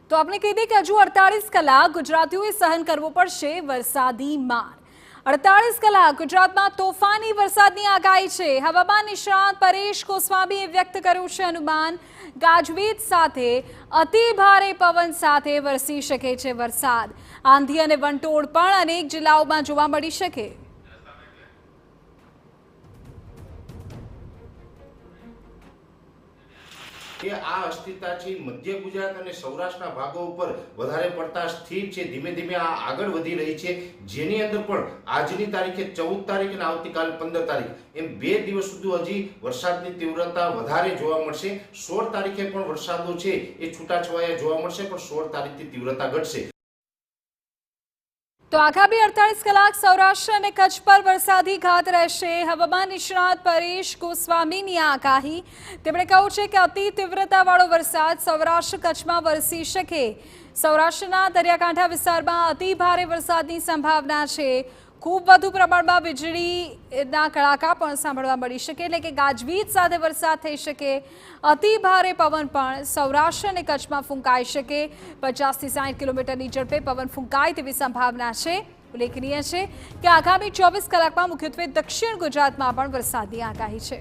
તો આપણે કહી દઈએ કે હજુ 48 કલાક ગુજરાતીઓએ સહન કરવો પડશે વરસાદી માર। 48 કલાક ગુજરાતમાં તોફાની વરસાદની આગાહી છે। હવામાન નિષ્ણાત પરેશ ગોસ્વામીએ વ્યક્ત કર્યું છે અનુમાન। ગાજવીજ સાથે અતિ ભારે પવન સાથે વરસી શકે છે વરસાદ। આંધી અને વંટોળ પણ અનેક જિલ્લાઓમાં જોવા મળી શકે। કે આ અસ્થિરતા છે મધ્ય ગુજરાત અને સૌરાષ્ટ્રના ભાગો ઉપર વધારે પડતા સ્થિર છે, ધીમે ધીમે આ આગળ વધી રહી છે, જેની અંદર પણ આજની તારીખે 14 તારીખ અને આવતીકાલે 15 તારીખ એમ 2 દિવસ સુધી હજી વરસાદની તીવ્રતા વધારે જોવા મળશે। 16 તારીખે પણ વરસાદો છે એ છૂટાછવાયા જોવા મળશે, પણ 16 તારીખથી તીવ્રતા ઘટશે। તો આગામી 48 કલાક સૌરાષ્ટ્ર અને કચ્છ પર વરસાદી ઘાત રહેશે। હવામાન નિષ્ણાત પરેશ ગોસ્વામીની આગાહી। તેમણે કહ્યું છે કે અતિ તીવ્રતાવાળો વરસાદ સૌરાષ્ટ્ર કચ્છમાં વરસી શકે। સૌરાષ્ટ્રના દરિયાકાંઠા વિસ્તારમાં અતિ ભારે વરસાદની સંભાવના છે। ખૂબ વધુ પ્રમાણમાં વીજળીના કડાકા પણ સાંભળવા મળી શકે, એટલે કે ગાજવીજ સાથે વરસાદ થઈ શકે। અતિ ભારે પવન પણ સૌરાષ્ટ્ર અને કચ્છમાં ફૂંકાઈ શકે। 50 થી 60 કિલોમીટરની ઝડપે પવન ફૂંકાય તેવી સંભાવના છે। ઉલ્લેખનીય છે કે આગામી 24 કલાકમાં મુખ્યત્વે દક્ષિણ ગુજરાતમાં પણ વરસાદની આગાહી છે।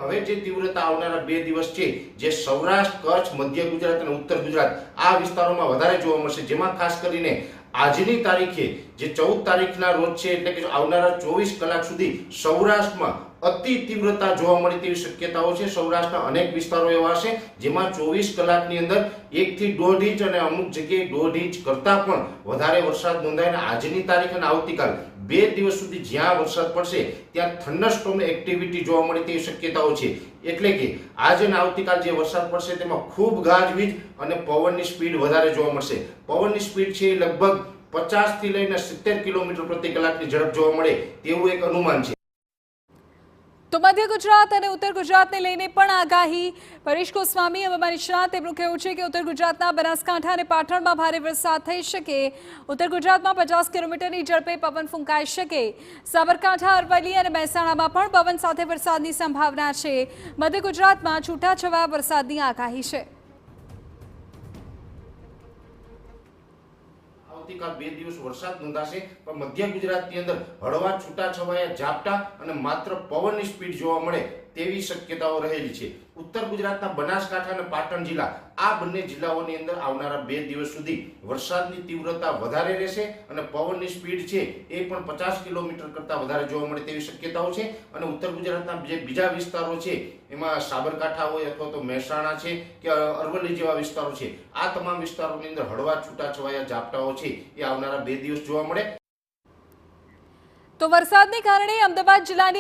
હવે જે તીવ્રતા આવનારા 2 દિવસ છે, જે સૌરાષ્ટ્ર, કચ્છ, મધ્ય ગુજરાત અને ઉત્તર ગુજરાત આ વિસ્તારોમાં વધારે જોવા મળશે, જેમાં ખાસ કરીને આજની તારીખે જે 14 તારીખના રોજ છે, એટલે કે આવનારા 24 કલાક સુધી સૌરાષ્ટ્રમાં અતિ તીવ્રતા જોવા મળે તેવી શક્યતાઓ છે। સૌરાષ્ટ્રના અનેક વિસ્તારો એવા છે જેમાં 24 કલાકની અંદર 1 થી 1.5 ઇંચ અને અમુક જગ્યાએ 1.5 ઇંચ કરતાં પણ વધારે વરસાદ નોંધાય। આજની તારીખ અને આવતીકાલ 2 દિવસ સુધી જ્યાં વરસાદ પડશે ત્યાં થંડરસ્ટોર્મ એક્ટિવિટી જોવા મળે તેવી શક્યતાઓ છે। એટલે કે આજે અને આવતીકાલ જે વરસાદ પડશે તેમાં ખૂબ ગાજવીજ અને પવનની સ્પીડ વધારે જોવા મળશે। પવનની સ્પીડ છે લગભગ 50 થી લઈને 70 કિલોમીટર પ્રતિ કલાકની ઝડપ જોવા મળે તેવું એક અનુમાન છે। તો મધ્ય ગુજરાત અને ઉત્તર ગુજરાતને લઈને પણ આગાહી। પરેશ ગોસ્વામી હવામાન નિષ્ણાત તેમનું કહેવું છે કે ઉત્તર ગુજરાતના બનાસકાંઠા અને પાટણમાં ભારે વરસાદ થઈ શકે। ઉત્તર ગુજરાતમાં 50 કિલોમીટરની ઝડપે પવન ફૂંકાઈ શકે। સાબરકાંઠા, અરવલ્લી અને મહેસાણામાં પણ પવન સાથે વરસાદની સંભાવના છે। મધ્ય ગુજરાતમાં છૂટાછવાયા વરસાદની આગાહી છે। આવતીકાલ 2 દિવસ વરસાદ નોંધાશે, પણ મધ્ય ગુજરાતની અંદર હળવા છૂટાછવાયા ઝાપટા અને માત્ર પવનની સ્પીડ જોવા મળે તેવી શક્યતાઓ રહેલી છે। ઉત્તર ગુજરાતના બનાસકાંઠા અને પાટણ જિલ્લા આ બંને જિલ્લાઓની અંદર આવનારા 2 દિવસ સુધી વરસાદની તીવ્રતા વધારે રહેશે અને પવનની સ્પીડ છે એ પણ 50 કિલોમીટર કરતાં વધારે જોવા મળે તેવી શક્યતાઓ છે। અને ઉત્તર ગુજરાતના જે બીજા વિસ્તારો છે એમાં સાબરકાંઠા હોય અથવા તો મહેસાણા છે કે અરવલ્લી જેવા વિસ્તારો છે, આ તમામ વિસ્તારોની અંદર હળવા છૂટાછવાયા ઝાપટાઓ છે એ આવનારા 2 દિવસ જોવા મળે। તો વરસાદને કારણે અમદાવાદ જિલ્લાની